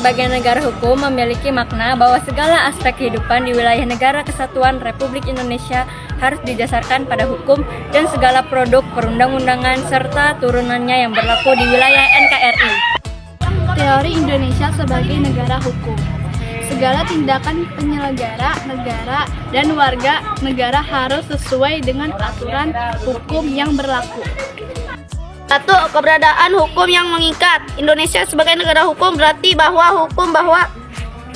sebagai negara hukum memiliki makna bahwa segala aspek kehidupan di wilayah Negara Kesatuan Republik Indonesia harus didasarkan pada hukum dan segala produk perundang-undangan serta turunannya yang berlaku di wilayah NKRI. Teori Indonesia sebagai negara hukum. Segala tindakan penyelenggara negara dan warga negara harus sesuai dengan aturan hukum yang berlaku. 1. Keberadaan hukum yang mengikat. Indonesia sebagai negara hukum berarti bahwa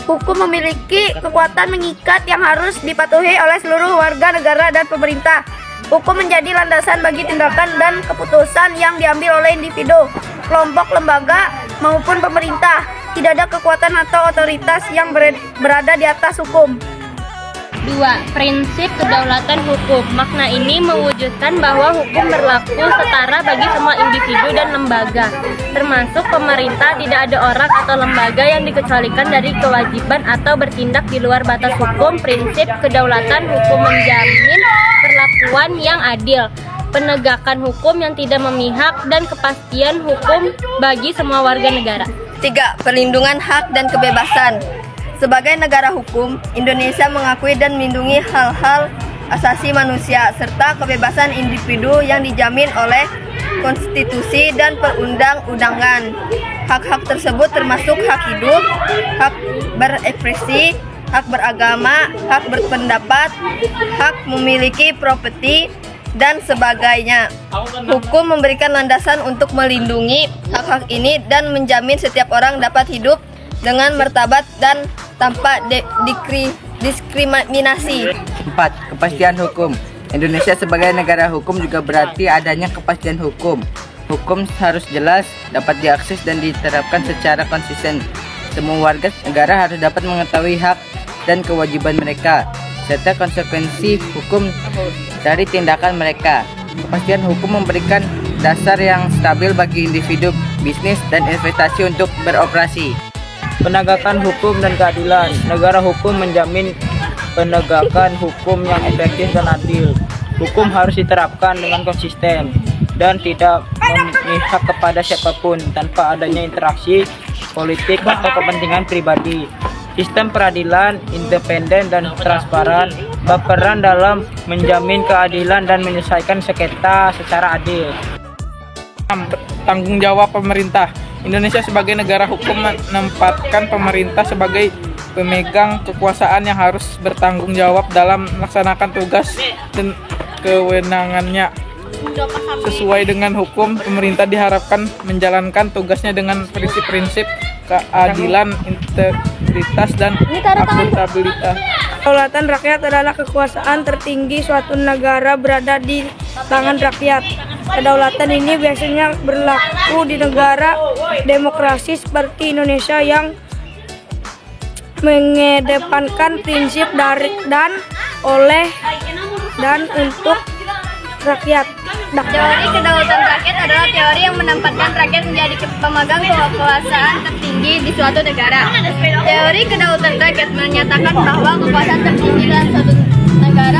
hukum memiliki kekuatan mengikat yang harus dipatuhi oleh seluruh warga negara dan pemerintah. Hukum menjadi landasan bagi tindakan dan keputusan yang diambil oleh individu, kelompok, lembaga, maupun pemerintah. Tidak ada kekuatan atau otoritas yang berada di atas hukum. 2. Prinsip kedaulatan hukum. Makna ini mewujudkan bahwa hukum berlaku setara bagi semua individu dan lembaga, termasuk pemerintah. Tidak ada orang atau lembaga yang dikecualikan dari kewajiban atau bertindak di luar batas hukum. Prinsip kedaulatan hukum menjamin perlakuan yang adil, penegakan hukum yang tidak memihak, dan kepastian hukum bagi semua warga negara. 3. Perlindungan hak dan kebebasan. Sebagai negara hukum, Indonesia mengakui dan melindungi hal-hal asasi manusia serta kebebasan individu yang dijamin oleh konstitusi dan perundang-undangan. Hak-hak tersebut termasuk hak hidup, hak berekspresi, hak beragama, hak berpendapat, hak memiliki properti, dan sebagainya. Hukum memberikan landasan untuk melindungi hak-hak ini dan menjamin setiap orang dapat hidup dengan martabat dan tanpa diskriminasi. 4. Kepastian hukum. Indonesia sebagai negara hukum juga berarti adanya kepastian hukum. Hukum harus jelas, dapat diakses dan diterapkan secara konsisten. Semua warga negara harus dapat mengetahui hak dan kewajiban mereka, serta konsekuensi hukum dari tindakan mereka. Kepastian hukum memberikan dasar yang stabil bagi individu, bisnis, dan investasi untuk beroperasi. Penegakan hukum dan keadilan. Negara hukum menjamin penegakan hukum yang efektif dan adil. Hukum harus diterapkan dengan konsisten dan tidak memihak kepada siapapun tanpa adanya interaksi politik atau kepentingan pribadi. Sistem peradilan independen dan transparan berperan dalam menjamin keadilan dan menyelesaikan sengketa secara adil. 6. Tanggung jawab pemerintah. Indonesia sebagai negara hukum menempatkan pemerintah sebagai pemegang kekuasaan yang harus bertanggung jawab dalam melaksanakan tugas dan kewenangannya. Sesuai dengan hukum, pemerintah diharapkan menjalankan tugasnya dengan prinsip-prinsip keadilan, integritas, dan akuntabilitas. Kedaulatan rakyat adalah kekuasaan tertinggi suatu negara berada di tangan rakyat. Kedaulatan ini biasanya berlaku di negara demokrasi seperti Indonesia yang mengedepankan prinsip dari dan oleh dan untuk rakyat. Teori kedaulatan rakyat adalah teori yang menempatkan rakyat menjadi pemegang kekuasaan tertinggi di suatu negara. Teori kedaulatan rakyat menyatakan bahwa kekuasaan tertinggi dalam suatu negara